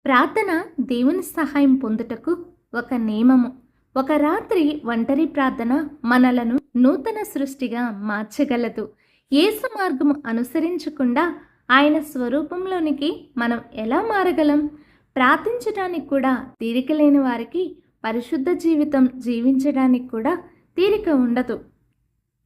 ప్రార్థన దేవుని సహాయం పొందుటకు ఒక నియమము. ఒక రాత్రి ఒంటరి ప్రార్థన మనలను నూతన సృష్టిగా మార్చగలదు. యేసు మార్గము అనుసరించకుండా ఆయన స్వరూపంలోనికి మనం ఎలా మారగలం? ప్రార్థించడానికి కూడా తీరిక లేని వారికి పరిశుద్ధ జీవితం జీవించడానికి కూడా తీరిక ఉండదు.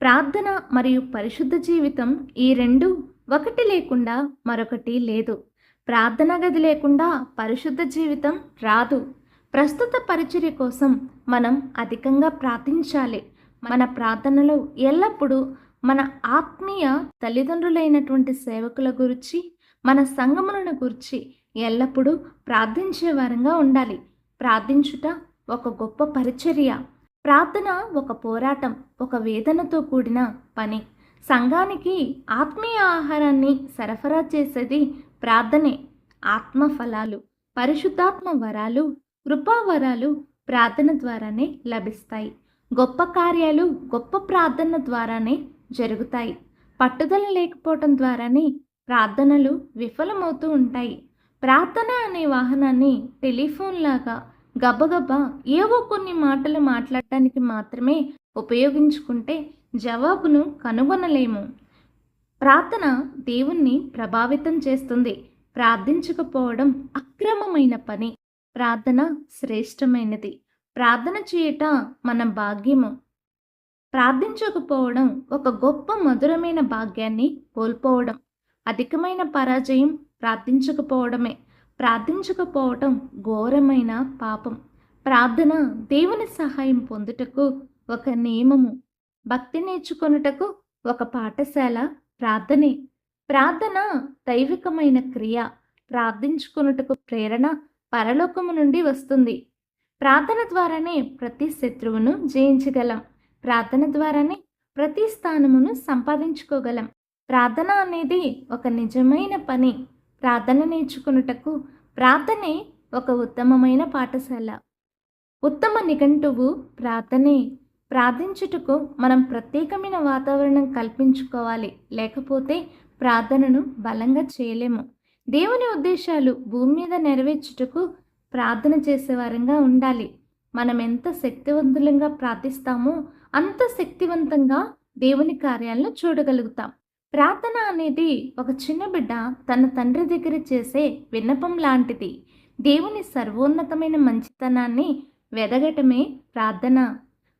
ప్రార్థన మరియు పరిశుద్ధ జీవితం ఈ రెండు ఒకటి లేకుండా మరొకటి లేదు. ప్రార్థన గది లేకుండా పరిశుద్ధ జీవితం రాదు. ప్రస్తుత పరిచర్య కోసం మనం అధికంగా ప్రార్థించాలి. మన ప్రార్థనలో ఎల్లప్పుడూ మన ఆత్మీయ తల్లిదండ్రులైనటువంటి సేవకుల గురించి, మన సంఘములను గురించి ఎల్లప్పుడూ ప్రార్థించే వారంగా ఉండాలి. ప్రార్థించుట ఒక గొప్ప పరిచర్య. ప్రార్థన ఒక పోరాటం, ఒక వేదనతో కూడిన పని. సంఘానికి ఆత్మీయ ఆహారాన్ని సరఫరా చేసేది ప్రార్థనే. ఆత్మ ఫలాలు, పరిశుద్ధాత్మ వరాలు, కృపావరాలు ప్రార్థన ద్వారానే లభిస్తాయి. గొప్ప కార్యాలు గొప్ప ప్రార్థన ద్వారానే జరుగుతాయి. పట్టుదల లేకపోవటం ద్వారానే ప్రార్థనలు విఫలమవుతూ ఉంటాయి. ప్రార్థన అనే వాహనాన్ని టెలిఫోన్ లాగా గబగబా ఏవో కొన్ని మాటలు మాట్లాడటానికి మాత్రమే ఉపయోగించుకుంటే జవాబును కనుగొనలేము. ప్రార్థన దేవుణ్ణి ప్రభావితం చేస్తుంది. ప్రార్థించకపోవడం అక్రమమైన పని. ప్రార్థన శ్రేష్టమైనది. ప్రార్థన చేయట మన భాగ్యము. ప్రార్థించకపోవడం ఒక గొప్ప మధురమైన భాగ్యాన్ని కోల్పోవడం. అధికమైన పరాజయం ప్రార్థించకపోవడమే. ప్రార్థించకపోవటం ఘోరమైన పాపం. ప్రార్థన దేవుని సహాయం పొందుటకు ఒక నియమము. భక్తి నేర్చుకొనుటకు ఒక పాఠశాల ప్రార్థనే. ప్రార్థన దైవికమైన క్రియ. ప్రార్థించుకొనుటకు ప్రేరణ పరలోకము నుండి వస్తుంది. ప్రార్థన ద్వారానే ప్రతి శత్రువును జయించగలం. ప్రార్థన ద్వారానే ప్రతి స్థానమును సంపాదించుకోగలం. ప్రార్థన అనేది ఒక నిజమైన పని. ప్రార్థన నేర్చుకొనుటకు ప్రార్థనే ఒక ఉత్తమమైన పాఠశాల. ఉత్తమ నిఘంటువు ప్రార్థనే. ప్రార్థించుటకు మనం ప్రత్యేకమైన వాతావరణం కల్పించుకోవాలి. లేకపోతే ప్రార్థనను బలంగా చేయలేము. దేవుని ఉద్దేశాలు భూమి మీద నెరవేర్చుటకు ప్రార్థన చేసేవారంగా ఉండాలి. మనం ఎంత శక్తివంతులంగా ప్రార్థిస్తామో అంత శక్తివంతంగా దేవుని కార్యాలను చూడగలుగుతాం. ప్రార్థన అనేది ఒక చిన్న బిడ్డ తన తండ్రి దగ్గర చేసే విన్నపం లాంటిది. దేవుని సర్వోన్నతమైన మంచితనాన్ని వెదగటమే ప్రార్థన.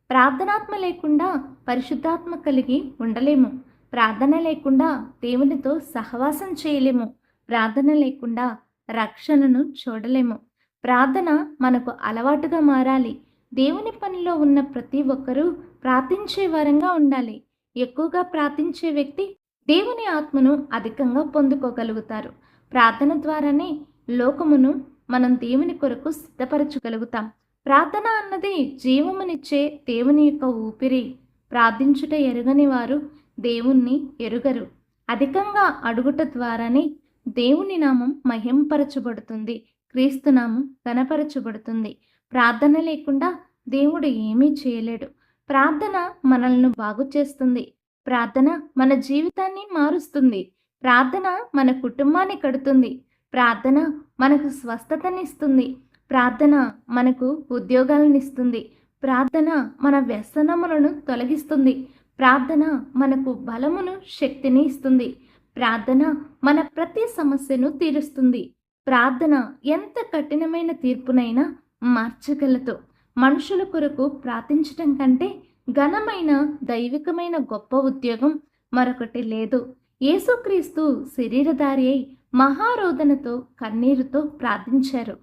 ప్రార్థనాత్మ లేకుండా పరిశుద్ధాత్మ కలిగి ఉండలేము. ప్రార్థన లేకుండా దేవునితో సహవాసం చేయలేము. ప్రార్థన లేకుండా రక్షణను చూడలేము. ప్రార్థన మనకు అలవాటుగా మారాలి. దేవుని పనిలో ఉన్న ప్రతి ఒక్కరూ ప్రార్థించే వారంగా ఉండాలి. ఎక్కువగా ప్రార్థించే వ్యక్తి దేవుని ఆత్మను అధికంగా పొందుకోగలుగుతారు. ప్రార్థన ద్వారానే లోకమును మనం దేవుని కొరకు సిద్ధపరచగలుగుతాం. ప్రార్థన అన్నది జీవమునిచ్చే దేవుని యొక్క ఊపిరి. ప్రార్థించుట ఎరుగని వారు దేవుణ్ణి ఎరుగరు. అధికంగా అడుగుట ద్వారానే దేవుని నామం మహింపరచబడుతుంది. క్రీస్తు నామం ఘనపరచబడుతుంది. ప్రార్థన లేకుండా దేవుడు ఏమీ చేయలేడు. ప్రార్థన మనల్ని బాగు చేస్తుంది. ప్రార్థన మన జీవితాన్ని మారుస్తుంది. ప్రార్థన మన కుటుంబాన్ని కడుతుంది. ప్రార్థన మనకు స్వస్థతనిస్తుంది. ప్రార్థన మనకు ఉద్యోగాలను ఇస్తుంది. ప్రార్థన మన వ్యసనములను తొలగిస్తుంది. ప్రార్థన మనకు బలమును, శక్తిని ఇస్తుంది. ప్రార్థన మన ప్రతి సమస్యను తీరుస్తుంది. ప్రార్థన ఎంత కఠినమైన తీర్పునైనా మార్చగలదు. మనుషుల కొరకు ప్రార్థించటం కంటే ఘనమైన దైవికమైన గొప్ప ఉద్యోగం మరొకటి లేదు. యేసుక్రీస్తు శరీరధారి అయి మహారోదనతో కన్నీరుతో ప్రార్థించారు.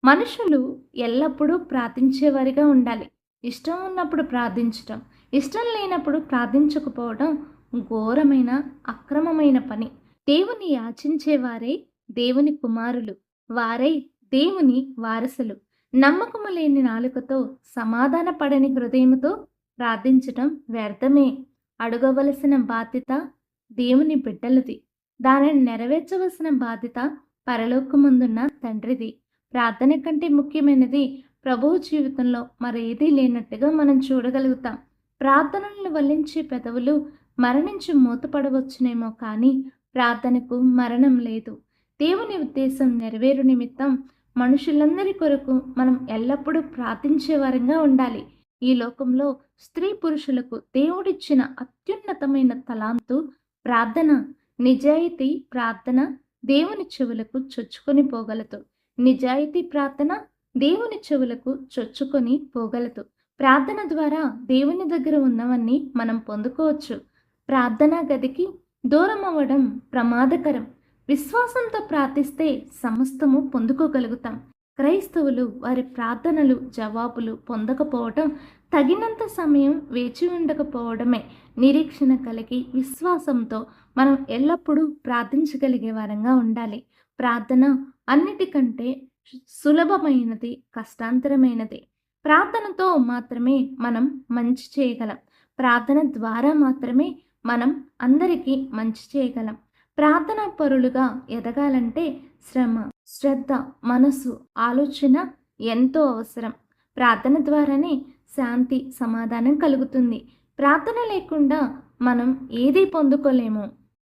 మనుషులు ఎల్లప్పుడూ ప్రార్థించేవారిగా ఉండాలి. ఇష్టం ఉన్నప్పుడు ప్రార్థించటం, ఇష్టం లేనప్పుడు ప్రార్థించకపోవడం ఘోరమైన అక్రమమైన పని. దేవుని యాచించేవారే దేవుని కుమారులు. వారే దేవుని వారసులు. నమ్మకము లేని నాలుకతో, సమాధాన పడని హృదయముతో ప్రార్థించటం వ్యర్థమే. అడగవలసిన బాధ్యత దేవుని బిడ్డలది. దానిని నెరవేర్చవలసిన బాధ్యత పరలోకమందున్న తండ్రిది. ప్రార్థన కంటే ముఖ్యమైనది ప్రభువు జీవితంలో మరేదీ లేనట్టుగా మనం చూడగలుగుతాం. ప్రార్థనలను వల్లించే పెదవులు మరణించి మూతపడవచ్చునేమో కానీ ప్రార్థనకు మరణం లేదు. దేవుని ఉద్దేశం నెరవేరు నిమిత్తం మనుషులందరి కొరకు మనం ఎల్లప్పుడూ ప్రార్థించే వారంగా ఉండాలి. ఈ లోకంలో స్త్రీ పురుషులకు దేవుడిచ్చిన అత్యున్నతమైన తలాంతు ప్రార్థన. నిజాయితీ ప్రార్థన దేవుని చెవులకు చొచ్చుకొని పోగలదు. నిజాయితీ ప్రార్థన దేవుని చెవులకు చొచ్చుకొని పోగలదు. ప్రార్థన ద్వారా దేవుని దగ్గర ఉన్నవన్నీ మనం పొందుకోవచ్చు. ప్రార్థనా గదికి దూరం అవ్వడం ప్రమాదకరం. విశ్వాసంతో ప్రార్థిస్తే సమస్తము పొందుకోగలుగుతాం. క్రైస్తవులు వారి ప్రార్థనలు జవాబులు పొందకపోవడం, తగినంత సమయం వేచి ఉండకపోవడమే. నిరీక్షణ కలిగి విశ్వాసంతో మనం ఎల్లప్పుడూ ప్రార్థించగలిగే వారంగా ఉండాలి. ప్రార్థన అన్నిటికంటే సులభమైనది, కష్టాంతరమైనది. ప్రార్థనతో మాత్రమే మనం మంచి చేయగలం. ప్రార్థన ద్వారా మాత్రమే మనం అందరికీ మంచి చేయగలం. ప్రార్థనా పరులుగా ఎదగాలంటే శ్రమ, శ్రద్ధ, మనసు, ఆలోచన ఎంతో అవసరం. ప్రార్థన ద్వారానే శాంతి, సమాధానం కలుగుతుంది. ప్రార్థన లేకుండా మనం ఏదీ పొందుకోలేము.